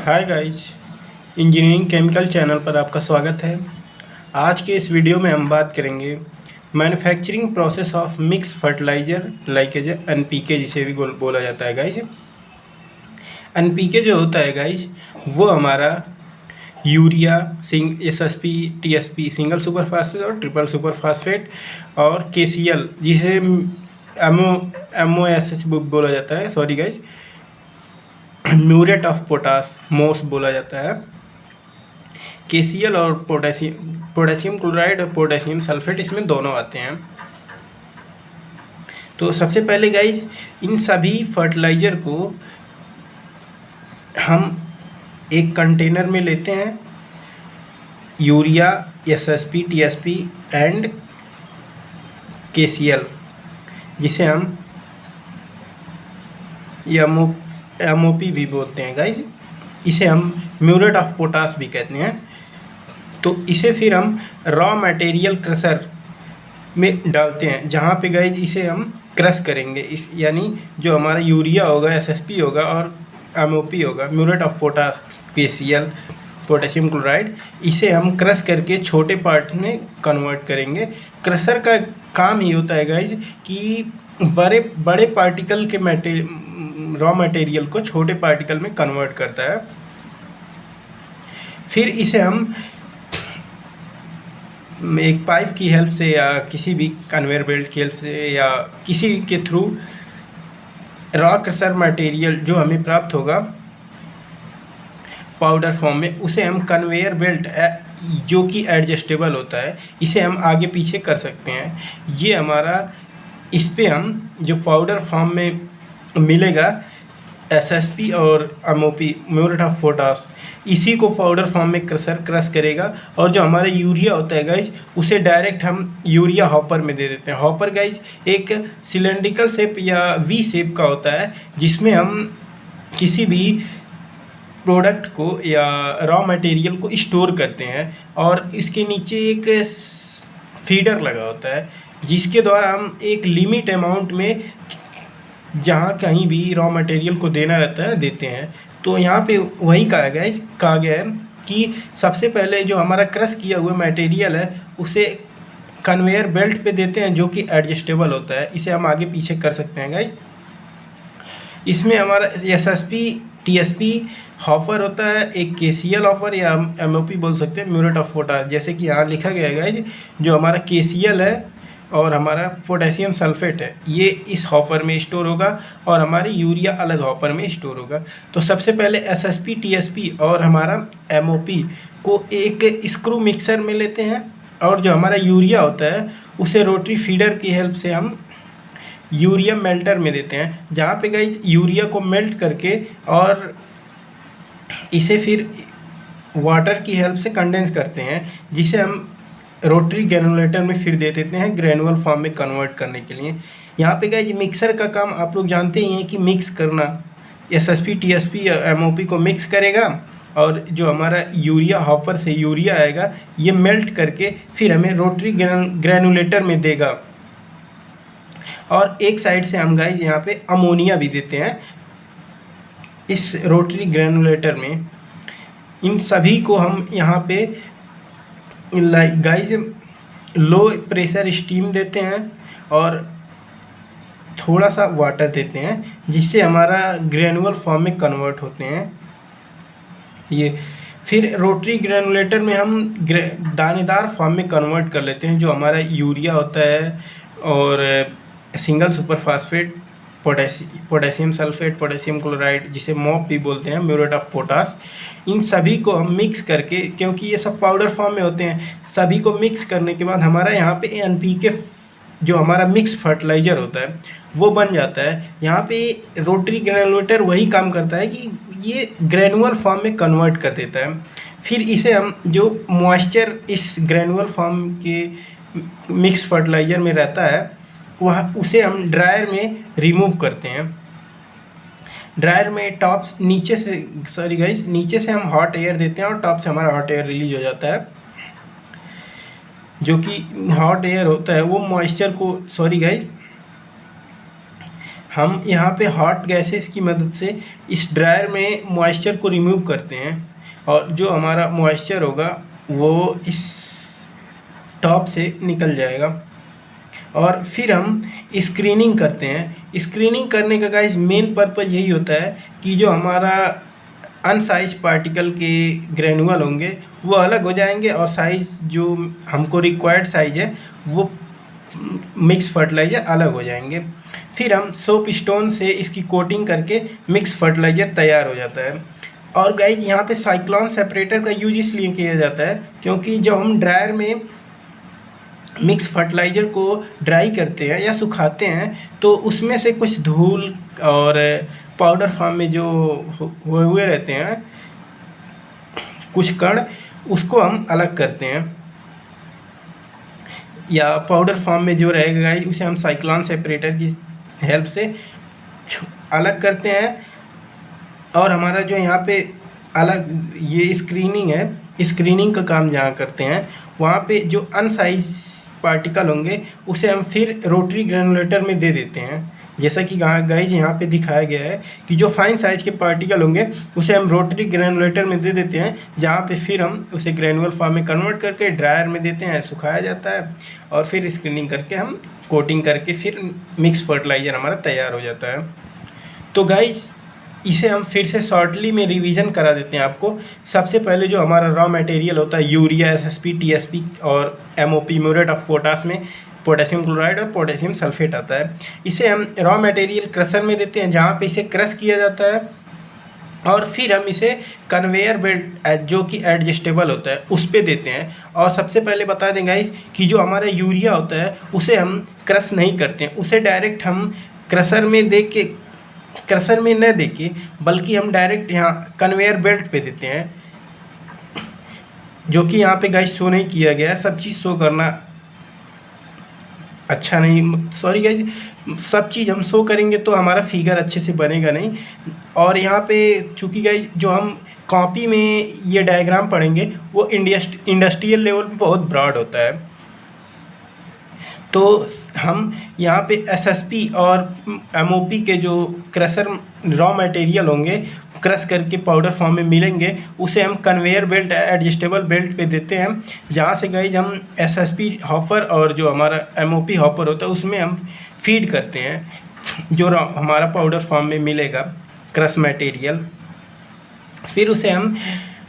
Hi guys, engineering chemical channel पर आपका स्वागत है। आज के इस वीडियो में हम बात करेंगे manufacturing process of mix fertiliser like as NPK, जिसे भी बोला जाता है गाइस। एनपीके जो होता है गाइस, वो हमारा urea, SSP, TSP, single super phosphate और ट्रिपल सुपर फास्फेट, और केसीएल जिसे एमओएसएच बोला जाता है, sorry guys, muriate of potash मोस बोला जाता है। केसीएल और पोटेशियम क्लोराइड और पोटेशियम सल्फेट, इसमें दोनों आते हैं। तो सबसे पहले गाइज इन सभी फर्टिलाइज़र को हम एक कंटेनर में लेते हैं। Urea, SSP, TSP and KCL, जिसे हम एमओपी भी बोलते हैं गाइज। इसे हम म्यूरेट ऑफ पोटास भी कहते हैं। तो इसे फिर हम रॉ मटेरियल क्रशर में डालते हैं, जहाँ पे गाइज इसे हम क्रश करेंगे। इस यानी जो हमारा यूरिया होगा, एसएसपी होगा और एमओपी होगा, muriate of potash, KCL, potassium chloride, इसे हम क्रश करके छोटे पार्ट में कन्वर्ट करेंगे। क्रशर का काम ही होता है गाइज कि बड़े पार्टिकल के रॉ मटेरियल को छोटे पार्टिकल में कन्वर्ट करता है। फिर इसे हम एक पाइप की हेल्प से या किसी भी कन्वेयर बेल्ट की हेल्प से या किसी के थ्रू रॉ क्रशर मटेरियल जो हमें प्राप्त होगा पाउडर फॉर्म में, उसे हम कन्वेयर बेल्ट जो कि एडजस्टेबल होता है, इसे हम आगे पीछे कर सकते हैं। ये हमारा, इस पे हम जो पाउडर फॉर्म में मिलेगा एसएसपी और एमओपी, म्यूरेट ऑफ पोटास, इसी को पाउडर फॉर्म में क्रश करेगा। और जो हमारा यूरिया होता है गाइज, उसे डायरेक्ट हम यूरिया हॉपर में दे देते हैं। हॉपर गाइज एक सिलेंड्रिकल शेप या वी शेप का होता है, जिसमें हम किसी भी प्रोडक्ट को या रॉ मटेरियल को स्टोर करते हैं। और इसके नीचे एक फीडर लगा होता है, जिसके द्वारा हम एक लिमिट अमाउंट में जहाँ कहीं भी रॉ मटेरियल को देना रहता है देते हैं। तो यहाँ पे वही कहा गया है कि सबसे पहले जो हमारा क्रश किया हुआ मटेरियल है, उसे कन्वेयर बेल्ट पे देते हैं, जो कि एडजस्टेबल होता है। इसे हम आगे पीछे कर सकते हैं गाइज। इसमें हमारा एसएसपी, टीएसपी हॉपर होता है, एक केसीएल हॉपर या एमओपी बोल सकते हैं, म्यूरेट ऑफ पोटास, जैसे कि यहाँ लिखा गया है गाइज। जो हमारा केसीएल है और हमारा पोटेशियम सल्फेट है, ये इस हॉपर में स्टोर होगा और हमारी यूरिया अलग हॉपर में स्टोर होगा। तो सबसे पहले एसएसपी, टीएसपी और हमारा एमओपी को एक स्क्रू मिक्सर में लेते हैं, और जो हमारा यूरिया होता है उसे रोटरी फीडर की हेल्प से हम यूरिया मेल्टर में देते हैं, जहाँ पे गाइज यूरिया को मेल्ट करके और इसे फिर वाटर की हेल्प से कंडेंस करते हैं, जिसे हम रोटरी ग्रेनुलेटर में फिर दे देते हैं ग्रेनुअल फॉर्म में कन्वर्ट करने के लिए। यहाँ पे गाइज मिक्सर का काम आप लोग जानते ही हैं कि मिक्स करना। एसएसपी, टीएसपी या एमओपी को मिक्स करेगा, और जो हमारा यूरिया हॉपर से यूरिया आएगा, ये मेल्ट करके फिर हमें रोटरी ग्रेनुलेटर में देगा। और एक साइड से हम गाइज यहाँ पे अमोनिया भी देते हैं इस रोटरी ग्रेनुलेटर में। इन सभी को हम यहाँ पे गाइज लो प्रेशर स्टीम देते हैं और थोड़ा सा वाटर देते हैं, जिससे हमारा ग्रेनुअल फॉर्म में कन्वर्ट होते हैं ये। फिर रोटरी ग्रेनुलेटर में हम दानेदार फॉर्म में कन्वर्ट कर लेते हैं, जो हमारा यूरिया होता है और single super phosphate, potassium sulphate, potassium chloride, जिसे मॉप भी बोलते हैं, म्यूरेट ऑफ पोटास, इन सभी को हम मिक्स करके, क्योंकि ये सब पाउडर फॉर्म में होते हैं, सभी को मिक्स करने के बाद हमारा यहाँ पे एनपीके जो हमारा मिक्स फर्टिलाइज़र होता है वो बन जाता है। यहाँ पे रोटरी ग्रेनुलेटर वही काम करता है कि ये ग्रेनुअल फॉर्म में कन्वर्ट कर देता है। फिर इसे हम जो मॉइस्चर इस ग्रेनुअल फॉर्म के मिक्स फर्टिलाइज़र में रहता है, वह उसे हम ड्रायर में रिमूव करते हैं। ड्रायर में टॉप नीचे से, सॉरी गाइस, नीचे से हम हॉट एयर देते हैं और टॉप से हमारा हॉट एयर रिलीज हो जाता है। जो कि हॉट एयर होता है वो मॉइस्चर को, सॉरी गाइस, हम यहाँ पे हॉट गैसेस की मदद से इस ड्रायर में मॉइस्चर को रिमूव करते हैं और जो हमारा मॉइस्चर होगा वो इस टॉप से निकल जाएगा। और फिर हम स्क्रीनिंग करते हैं। स्क्रीनिंग करने का गाइस मेन पर्पज़ यही होता है कि जो हमारा अनसाइज पार्टिकल के ग्रेनुअल होंगे वो अलग हो जाएंगे और साइज़ जो हमको रिक्वायर्ड साइज़ है वो मिक्स फर्टिलाइज़र अलग हो जाएंगे। फिर हम सोप स्टोन से इसकी कोटिंग करके मिक्स फर्टिलाइज़र तैयार हो जाता है। और गाइज यहाँ पे साइक्लोन सेपरेटर का यूज इसलिए किया जाता है क्योंकि जब हम ड्रायर में मिक्स फर्टिलाइज़र को ड्राई करते हैं या सुखाते हैं तो उसमें से कुछ धूल और पाउडर फॉर्म में जो हुए रहते हैं कुछ कण, उसको हम अलग करते हैं, या पाउडर फॉर्म में जो रहेगा गाइज उसे हम साइक्लोन सेपरेटर की हेल्प से अलग करते हैं। और हमारा जो यहाँ पे अलग ये स्क्रीनिंग है, स्क्रीनिंग का काम जहाँ करते हैं वहाँ पे जो अनसाइज पार्टिकल होंगे उसे हम फिर रोटरी ग्रेनुलेटर में दे देते हैं। जैसा कि गाइज यहाँ पे दिखाया गया है कि जो फाइन साइज़ के पार्टिकल होंगे उसे हम रोटरी ग्रेनुलेटर में दे देते हैं, जहाँ पे फिर हम उसे ग्रेनुअल फॉर्म में कन्वर्ट करके ड्रायर में देते हैं, सुखाया जाता है और फिर स्क्रीनिंग करके हम कोटिंग करके फिर मिक्स फर्टिलाइज़र हमारा तैयार हो जाता है। तो गाइज इसे हम फिर से शॉर्टली में रिवीजन करा देते हैं आपको। सबसे पहले जो हमारा रॉ मटेरियल होता है यूरिया, एसएसपी, टीएसपी और एमओपी, म्यूरेट ऑफ पोटाश में पोटेशियम क्लोराइड और पोटेशियम सल्फेट आता है। इसे हम रॉ मटेरियल क्रशर में देते हैं जहाँ पे इसे क्रश किया जाता है और फिर हम इसे कन्वेयर बेल्ट जो कि एडजस्टेबल होता है उस पर देते हैं। और सबसे पहले बता दें गाइस कि जो हमारा यूरिया होता है उसे हम क्रश नहीं करते हैं, उसे डायरेक्ट हम क्रशर में दे के, क्रशर में न देके बल्कि हम डायरेक्ट यहाँ कन्वेयर बेल्ट पे देते हैं, जो कि यहाँ पे गाइस शो नहीं किया गया है। सब चीज़ शो करना अच्छा नहीं, सॉरी गाइस, सब चीज़ हम शो करेंगे तो हमारा फिगर अच्छे से बनेगा नहीं। और यहाँ पे चूँकि गाइस जो हम कॉपी में ये डायग्राम पढ़ेंगे वो इंडस्ट्रियल लेवल पे बहुत ब्रॉड होता है, तो हम यहाँ पे एसएसपी और एमओपी के जो क्रशर रॉ मटेरियल होंगे क्रश करके पाउडर फॉर्म में मिलेंगे उसे हम कन्वेयर बेल्ट एडजस्टेबल बेल्ट पे देते हैं, जहाँ से गाइज हम एसएसपी हॉपर और जो हमारा एमओपी हॉपर होता है उसमें हम फीड करते हैं जो हमारा पाउडर फॉर्म में मिलेगा क्रश मटेरियल। फिर उसे हम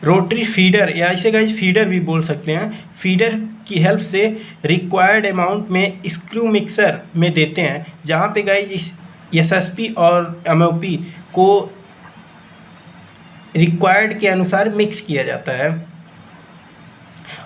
रोटरी फीडर या इसे गाइज फीडर भी बोल सकते हैं, फीडर की हेल्प से रिक्वायर्ड अमाउंट में स्क्रू मिक्सर में देते हैं, जहाँ पे गाइज इस एसएसपी और एमओपी को रिक्वायर्ड के अनुसार मिक्स किया जाता है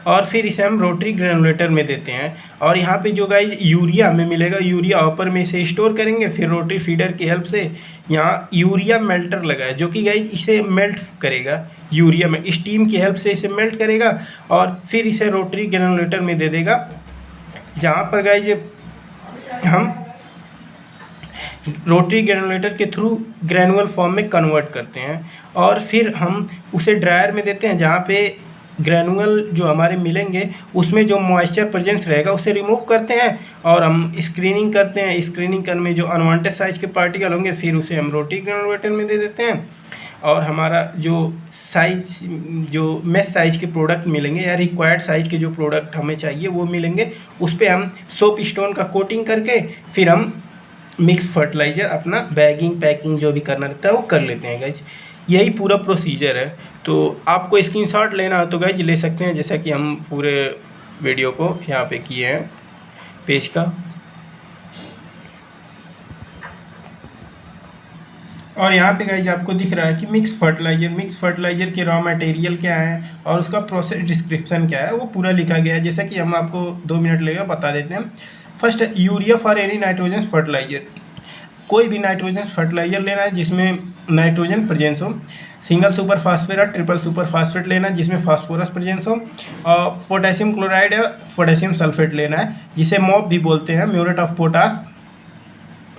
और फिर इसे हम रोटरी ग्रेनुलेटर में देते हैं। और यहाँ पे जो गाइज यूरिया हमें मिलेगा, यूरिया हॉपर में इसे स्टोर करेंगे, फिर रोटरी फीडर की हेल्प से यहाँ यूरिया मेल्टर लगा है जो कि गाइज इसे मेल्ट करेगा, यूरिया में स्टीम की हेल्प से इसे मेल्ट करेगा और फिर इसे रोटरी ग्रेनुलेटर में दे देगा, जहाँ पर गाइज हम रोटरी ग्रेनुलेटर के थ्रू ग्रेनुअल फॉर्म में कन्वर्ट करते हैं और फिर हम उसे ड्रायर में देते हैं, जहाँ पे ग्रेनुअल जो हमारे मिलेंगे उसमें जो मॉइस्चर प्रेजेंस रहेगा उसे रिमूव करते हैं और हम स्क्रीनिंग करते हैं। स्क्रीनिंग करने में जो अनवांटेड साइज़ के पार्टिकल होंगे फिर उसे हम रोटरी ग्रेनुलेटर में दे देते हैं और हमारा जो साइज, जो मेश साइज़ के प्रोडक्ट मिलेंगे या रिक्वायर्ड साइज़ के जो प्रोडक्ट हमें चाहिए वो मिलेंगे, उस पर हम सोप स्टोन का कोटिंग करके फिर हम मिक्स फर्टिलाइज़र अपना बैगिंग पैकिंग जो भी करना रहता है वो कर लेते हैं गाइज। यही पूरा प्रोसीजर है। तो आपको स्क्रीनशॉट लेना है तो गाइज ले सकते हैं, जैसा कि हम पूरे वीडियो को यहाँ पे किए हैं पेज का। और यहाँ पे गाइज आपको दिख रहा है कि मिक्स फर्टिलाइज़र के रॉ मटेरियल क्या है और उसका प्रोसेस डिस्क्रिप्शन क्या है वो पूरा लिखा गया है, जैसा कि हम आपको 2 मिनट लगेगा बता देते हैं। First, urea for any nitrogen fertiliser, कोई भी नाइट्रोजन फर्टिलाइज़र लेना है जिसमें नाइट्रोजन प्रेजेंस हो, सिंगल सुपर फास्फेट और ट्रिपल सुपर फास्फेट लेना है जिसमें फास्फोरस प्रेजेंस हो, और पोटेशियम क्लोराइड या पोटेशियम सल्फेट लेना है जिसे मॉप भी बोलते हैं, म्यूरेट ऑफ पोटाश,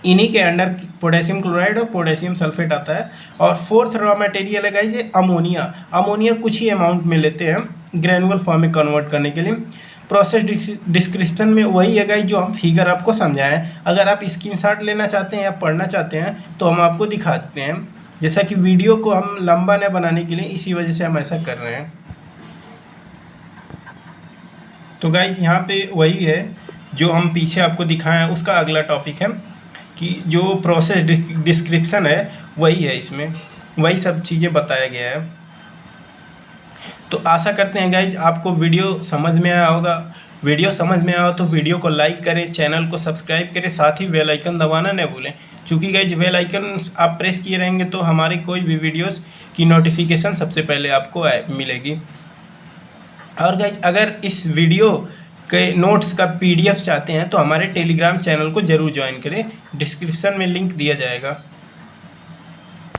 इन्हीं के अंडर पोटेशियम क्लोराइड और पोटेशियम सल्फेट आता है। और फोर्थ रॉ मटेरियल है गाइस अमोनिया। अमोनिया कुछ ही अमाउंट में लेते हैं ग्रेनुअल फॉर्म में कन्वर्ट करने के लिए। प्रोसेस डिस्क्रिप्शन में वही है गाइज जो हम फिगर आपको समझाएं। अगर आप स्क्रीनशॉट लेना चाहते हैं या पढ़ना चाहते हैं तो हम आपको दिखा देते हैं। जैसा कि वीडियो को हम लंबा न बनाने के लिए इसी वजह से हम ऐसा कर रहे हैं। तो गाइज यहाँ पे वही है जो हम पीछे आपको दिखाएं हैं, उसका अगला टॉपिक है कि जो प्रोसेस डिस्क्रिप्शन है वही है, इसमें वही सब चीज़ें बताया गया है। तो आशा करते हैं गाइज आपको वीडियो समझ में आया होगा। वीडियो समझ में आया हो तो वीडियो को लाइक करें, चैनल को सब्सक्राइब करें, साथ ही बेल आइकन दबाना न भूलें। चूँकि गाइज बेल आइकन आप प्रेस किए रहेंगे तो हमारी कोई भी वीडियोस की नोटिफिकेशन सबसे पहले आपको मिलेगी। और गाइज अगर इस वीडियो के नोट्स का PDF चाहते हैं तो हमारे टेलीग्राम चैनल को ज़रूर ज्वाइन करें, डिस्क्रिप्शन में लिंक दिया जाएगा।